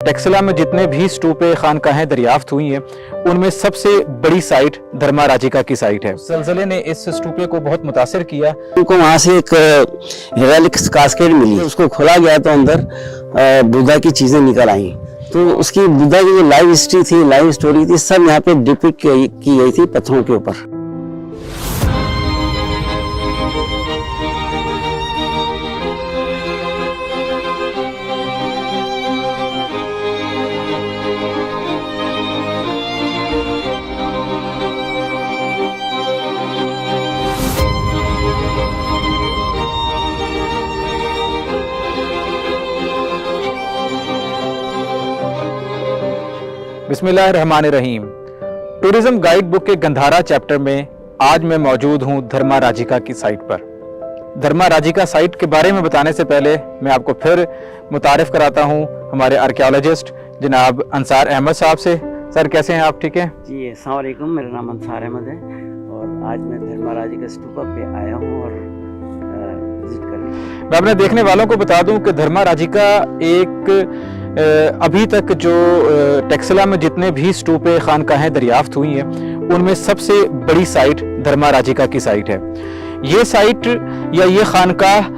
टेक्सला में जितने भी स्तूपे खानकाहें दरियाफ्त हुई हैं उनमें सबसे बड़ी साइट धर्मा राजिका की साइट है। ज़लज़ले ने इस स्तूपे को बहुत मुतासिर किया। उनको वहाँ से एक हेरालिक कास्केड मिली, उसको खोला गया तो अंदर बुद्धा की चीजें निकल आई। तो उसकी बुद्धा की जो लाइव हिस्ट्री थी, लाइव स्टोरी थी, सब यहाँ पे डिपिक्ट की गई थी पत्थरों के ऊपर। बिस्मिल्लाहिर्रहमानिर्रहीम। टूरिज्म गाइड बुक के गंधारा चैप्टर में आज मैं मौजूद हूं धर्मा राजिका की साइट पर। धर्मा राजिका साइट के बारे में बताने से पहले मैं आपको फिर मुतारिफ कराता हूं हमारे आर्कियोलॉजिस्ट जनाब अंसार अहमद साहब से। सर कैसे हैं आप, ठीक हैं? जी अस्सलाम वालेकुम, मेरा नाम अंसार अहमद है और आज मैं धर्मा राजिका स्तूपा पे आया हूँ और विजिट करने। मैं अपने देखने वालों को बता दूं कि धर्मा राजिका एक अभी तक जो टेक्सला में जितने भी स्तूपे खानकाहें दरियाफ्त हुई हैं उनमें सबसे बड़ी साइट धर्मा राजिका की साइट है। ये साइट या ये खानकाह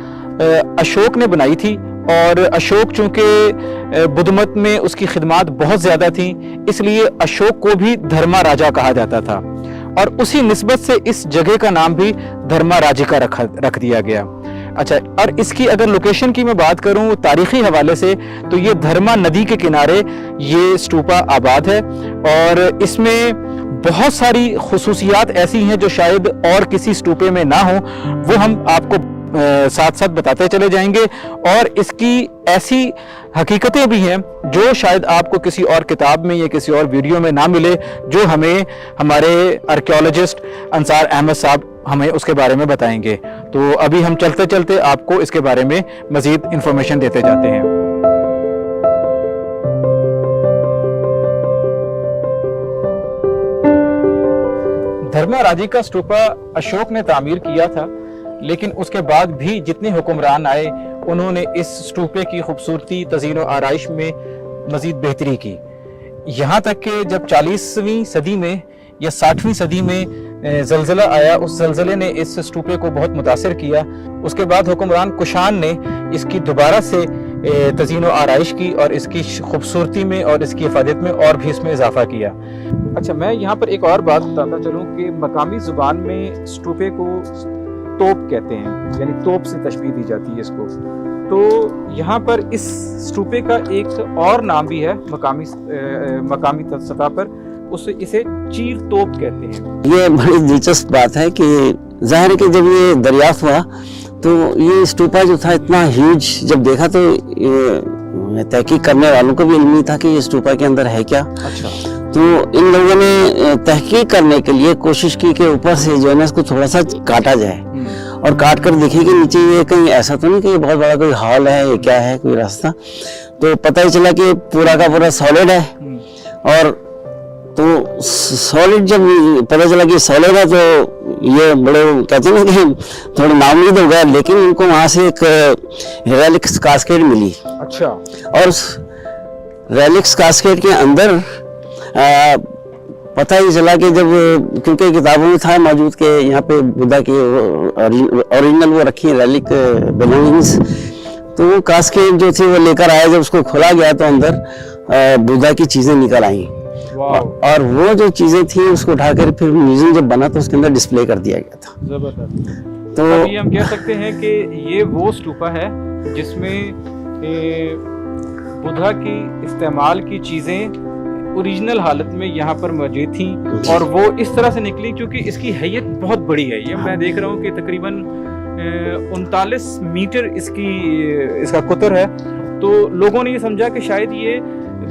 अशोक ने बनाई थी और अशोक चूंकि बुद्ध मत में उसकी खिदमत बहुत ज़्यादा थी इसलिए अशोक को भी धर्मा राजा कहा जाता था और उसी निस्बत से इस जगह का नाम भी धर्मा राजिका रख दिया गया। अच्छा, और इसकी अगर लोकेशन की मैं बात करूं तारीखी हवाले से तो ये धर्मा नदी के किनारे ये स्तूपा आबाद है और इसमें बहुत सारी खुसूसियात ऐसी हैं जो शायद और किसी स्तूपे में ना हो, वो हम आपको साथ साथ बताते चले जाएंगे। और इसकी ऐसी हकीकतें भी हैं जो शायद आपको किसी और किताब में या किसी और वीडियो में ना मिले, जो हमें हमारे आर्कियोलॉजिस्ट अंसार अहमद साहब हमें उसके बारे में बताएंगे। तो अभी हम चलते चलते आपको इसके बारे में मजीद इंफॉर्मेशन देते जाते हैं। धर्मा राजिका स्तूपा अशोक ने तामीर किया था, लेकिन उसके बाद भी जितने हुक्मरान आए उन्होंने इस स्तूपे की खूबसूरती तज़ीन व आराइश में मजीद बेहतरी की। यहाँ तक कि जब 40वीं सदी में या 60वीं सदी में ज़लज़ला आया, उस ज़लज़ले ने इस स्तूपे को बहुत मुतासिर किया। उसके बाद हुक्मरान कुशान ने इसकी दोबारा से तज़ीन व आराइश की और इसकी खूबसूरती में और इसकी हिफाजत में और भी इसमें इजाफा किया। अच्छा, मैं यहाँ पर एक और बात बताता चलूँ कि मकामी ज़ुबान में स्तूपे को तोप कहते हैं, यानी तोप से तशबीह दी जाती है इसको। तो यहाँ पर इस स्तूपे का एक और नाम भी है मकामी सतह पर, इसे चीर तोप कहते हैं। ये बड़ी दिलचस्प बात है कि जाहिर है कि जब ये दरियाफ्त हुआ तो ये स्तूपा जो था इतना ह्यूज, जब देखा तो तहकीक करने वालों को भी इल्म नहीं था कि ये स्तूपा के अंदर है क्या। अच्छा। तो इन लोगों ने तहकीक करने के लिए कोशिश की कि ऊपर से जो है ना इसको थोड़ा सा काटा जाए और काट कर देखे कि नीचे ये कहीं ऐसा तो नहीं कि ये बहुत बड़ा कोई हॉल है, ये क्या है, कोई रास्ता। तो पता ही चला कि पूरा का पूरा सॉलिड है। और तो सॉलिड जब पता चला कि सॉलिड है तो ये बड़े कहते हैं कि थोड़े नाउमीद हो गया, लेकिन उनको वहाँ से एक हेरालिक कास्केड मिली। अच्छा। और हेरालिक कास्केड के अंदर पता ही चला कि जब, क्योंकि किताबों में था मौजूद के यहाँ पे बुद्धा की ओरिजिनल वो रखी है हेरालिक बिलोंगिंग्स, तो वो कास्केड जो थी वो लेकर आया। जब उसको खोला गया तो अंदर बुद्धा की चीजें निकल आई और वो जो चीजें थी उसको उठाकर फिर म्यूजियम जब बना तो उसके अंदर डिस्प्ले कर दिया गया था। जबरदस्त। तो अभी हम कह सकते हैं कि ये वो स्तूपा है जिसमें बुद्धा की इस्तेमाल की चीजें ओरिजिनल हालत में यहाँ पर मौजूद थी और वो इस तरह से निकली क्योंकि इसकी हैयत बहुत बड़ी है। ये मैं देख रहा हूँ कि तकरीबन 39 मीटर इसका कुतर है। तो लोगों ने ये समझा कि शायद ये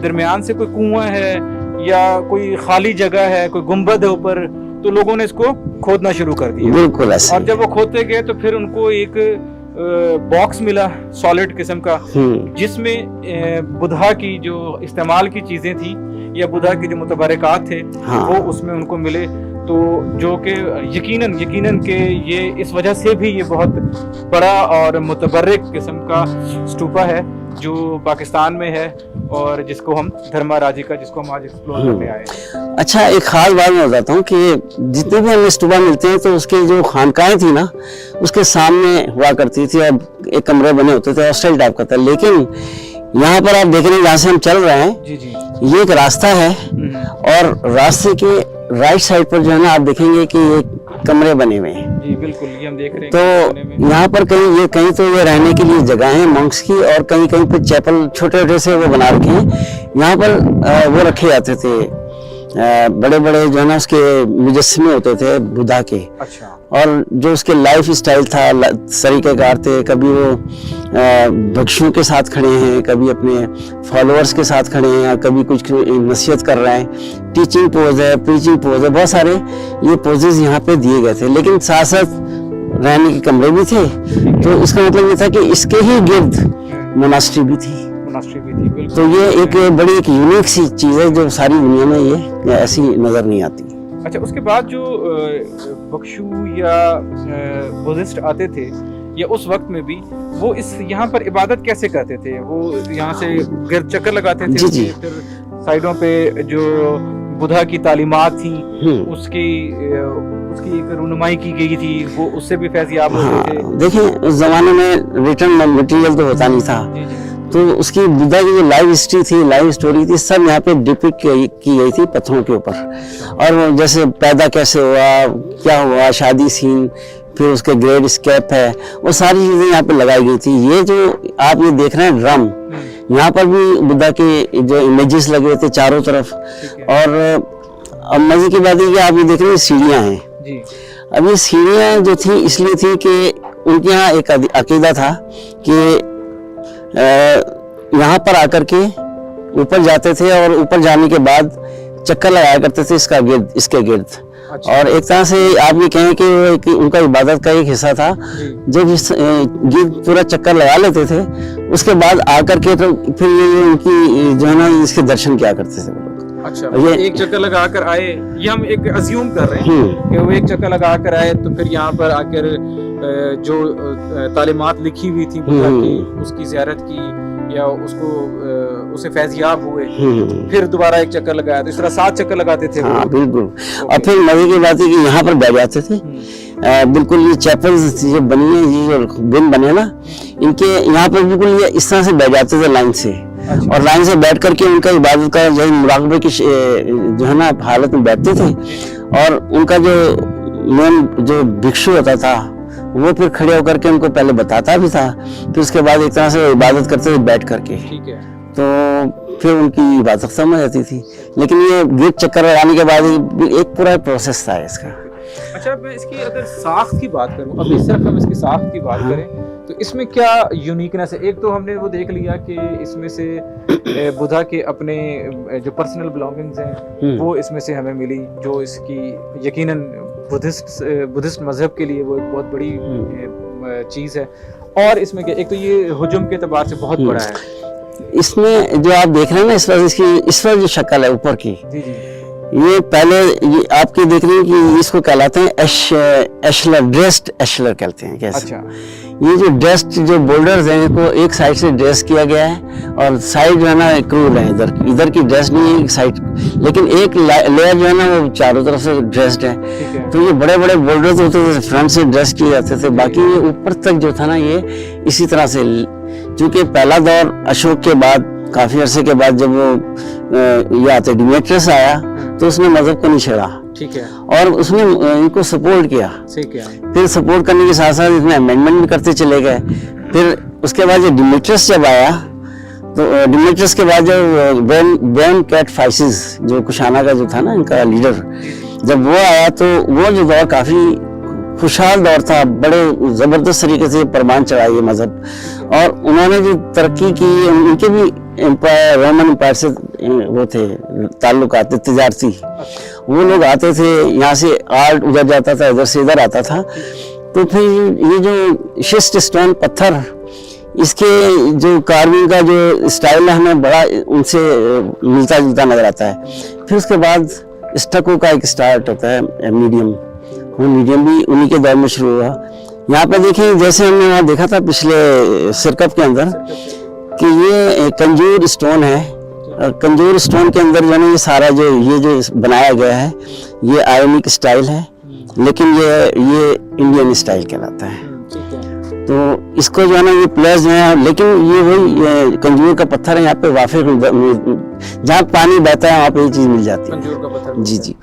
दरमियान से कोई कुआं है या कोई खाली जगह है, कोई गुंबद है ऊपर, तो लोगों ने इसको खोदना शुरू कर दिया। बिल्कुल ऐसे। और जब वो खोदते गए तो फिर उनको एक बॉक्स मिला सॉलिड किस्म का जिसमें बुद्धा की जो इस्तेमाल की चीजें थी या बुद्धा के जो मुतबरकात थे वो उसमें उनको मिले। तो जो कि यकीनन के ये इस वजह से भी ये बहुत बड़ा और मुतबर्रिक किस्म का स्तूपा है जो पाकिस्तान में है और जिसको हम धर्मा राजिका, जिसको हम आज एक्सप्लोर करने आए हैं। अच्छा, एक खास बात मैं बताता हूँ कि जितने भी हमें स्टूबा मिलते हैं तो उसके जो खानकाएं थी ना, उसके सामने हुआ करती थी और एक कमरे बने होते थे, हॉस्टल टाइप का था। लेकिन यहाँ पर आप देख रहे हैं जहाँ से हम चल रहे हैं, जी जी, ये एक रास्ता है और रास्ते के राइट साइड पर जो है ना आप देखेंगे कि ये कमरे बने हुए हैं। जी बिल्कुल, ये हम देख रहे हैं तो यहाँ पर कहीं तो ये रहने के लिए जगह है मॉन्क्स की, और कहीं कहीं पे चैपल छोटे छोटे से वो बना रखे हैं। यहाँ पर वो रखे जाते थे बड़े बड़े जो है ना उसके मुजस्समे होते थे बुद्धा के। अच्छा। और जो उसके लाइफ स्टाइल था, तरीक़ेकार थे, कभी वो भिक्षुओं के साथ खड़े हैं, कभी अपने फॉलोअर्स के साथ खड़े हैं, कभी कुछ नसीहत कर रहे हैं, टीचिंग पोज है, प्रीचिंग पोज है, बहुत सारे ये पोजेज यहाँ पे दिए गए थे। लेकिन साथ साथ रहने के कमरे भी थे, तो इसका मतलब ये था कि इसके ही गिर्द मोनास्ट्री भी थी। बिल्कुल। तो ये एक बड़ी एक यूनिक सी चीज़ है जो सारी दुनिया में ये ऐसी नज़र नहीं आती। अच्छा, उसके बाद जो बख्शू या बुद्धिस्ट आते थे या उस वक्त में भी वो इस यहाँ पर इबादत कैसे करते थे? वो यहाँ से गिरद चक्कर लगाते थे, जी जी। फिर साइडों पे जो बुद्धा की तालीमात थी उसकी एक रुनुमाई की गई थी, वो उससे भी फैज़याब होते थे। देखिए, उस जमाने में रिटर्न मटेरियल तो होता नहीं था, तो उसकी बुद्धा की जो लाइव हिस्ट्री थी, लाइव स्टोरी थी, सब यहाँ पे डिपिक्ट की गई थी पत्थरों के ऊपर। और जैसे पैदा कैसे हुआ, क्या हुआ, शादी सीन, फिर उसके ग्रेट स्केप है, वो सारी चीजें यहाँ पे लगाई गई थी। ये जो आप ये देख रहे हैं ड्रम, यहाँ पर भी बुद्धा के जो इमेजेस लगे हुए थे चारों तरफ। और अब मजे की बात है कि आप ये देख रहे हैं सीढ़ियाँ हैं। अब ये सीढ़ियाँ जो थी इसलिए थी कि उनके यहाँ एक अकीदा था कि यहाँ पर आकर के ऊपर जाते थे और ऊपर जाने के बाद चक्कर लगाया करते थे इसके गिर्द। अच्छा। और एक तरह से आप ये कहें कि उनका इबादत का एक हिस्सा था। जब इस गिर्द पूरा चक्कर लगा लेते थे उसके बाद आकर के तो फिर ये उनकी जो है ना इसके दर्शन किया करते थे वो लोग। अच्छा, ये एक चक्कर लगा कर आए, ये हम एक अज्यूम कर रहे हैं कि वो एक चक्कर लगा कर आए तो फिर यहाँ पर आकर जो तालीमात लिखी हुई थी बुद्धा की, उसकी ज़ियारत की या उसे फैज़याब हुए, फिर दोबारा एक चक्कर लगाया, तो इस तरह 7 चक्कर लगाते थे। हाँ बिल्कुल। और फिर मजे की बात है कि यहाँ पर बैठ जाते थे। बिल्कुल ये चैपल्स जो बनी है, ये जो बिन बने ना, इनके यहाँ पर बिल्कुल ये इस तरह से बैठ जाते थे लाइन से। अच्छा। और लाइन से बैठ करके उनका इबादत का जो मुराकबे की जो है ना हालत में बैठते थे। और उनका जो मेन जो भिक्षु होता था वो फिर खड़े होकर के उनको पहले बताता भी था, फिर उसके बाद एक तरह से इबादत करते थे बैठ करके। ठीक है। तो फिर उनकी इबादत समझ आती थी। लेकिन ये गिर्द चक्कर लगाने के बाद एक पूरा प्रोसेस था इसका। अच्छा, मैं इसकी अगर साख्त की बात करूं, अभी सिर्फ हम इसकी साख्त की बात करें तो इसमें क्या यूनिकनेस है? एक तो हमने वो देख लिया कि इसमें से बुद्धा के अपने जो पर्सनल बिलोंगिंग्स हैं वो इसमें से हमें मिली, जो इसकी यकीनन बुद्धिस्ट मजहब के लिए वो एक बहुत बड़ी चीज़ है। और इसमें क्या, एक तो ये हुजूम के एतबार से बहुत बड़ा है। इसमें जो आप देख रहे हैं ना इस पर जो शक्ल है ऊपर की, जी जी, ये पहले ये आपके देख रहे हैं कि इसको कहलाते हैं एशलर, ड्रेस्ड एशलर कहते हैं। कैसे? अच्छा। ये जो ड्रेस्ड जो बोल्डर्स हैं इनको एक साइड से ड्रेस किया गया है और साइड जो है ना क्रूड है, इधर की ड्रेस नहीं है, एक साइड, लेकिन एक लेयर जो है ना वो चारों तरफ से ड्रेस्ड है। तो ये बड़े बड़े बोल्डर्स होते थे, फ्रंट से ड्रेस किए जाते थे। बाकी ये ऊपर तक जो था ना ये इसी तरह से, चूंकि पहला दौर अशोक के बाद काफी अरसे के बाद जब वो ये आते डिमेट्रियस आया तो उसने मजहब को नहीं छेड़ा। ठीक है। और उसने इनको सपोर्ट किया। ठीक है। फिर सपोर्ट करने के साथ साथ इसमें अमेंडमेंट भी करते चले गए। फिर उसके बाद जब डिमेट्रियस जब आया तो डिमेट्रियस के बाद जब ब्रेन कैट फाइसिस जो कुशाना का जो था ना इनका लीडर, जब वो आया तो वो जो दौर काफी खुशहाल दौर था, बड़े जबरदस्त तरीके से परवान चढ़ा ये मजहब। और उन्होंने जो तरक्की की, उनके भी एम्पायर, रोमन एम्पायर से वो थे ताल्लुकात तिजारती, वो लोग आते थे, यहाँ से आर्ट उधर जाता था, इधर से इधर आता था। तो फिर ये जो शिस्ट स्टोन पत्थर, इसके जो कार्विंग का जो स्टाइल है हमें बड़ा उनसे मिलता जुलता नजर आता है। फिर उसके बाद स्टको का एक स्टार्ट होता है मीडियम, वो मीडियम भी उन्हीं के दौर में शुरू हुआ। यहाँ पे देखिए जैसे हमने वहाँ देखा था पिछले सिरकप के अंदर कि ये कंजूर स्टोन है, कंजूर स्टोन के अंदर जो है ना ये सारा जो बनाया गया है ये आयोनिक स्टाइल है, लेकिन ये इंडियन स्टाइल कहलाता है। ठीक है। तो इसको जो है ना ये प्लस जो है, लेकिन ये वही कंजूर का पत्थर है, यहाँ पे वाफे जहाँ पानी बहता है वहाँ पे ये चीज मिल जाती है। कंजूर का पत्थर जी जी।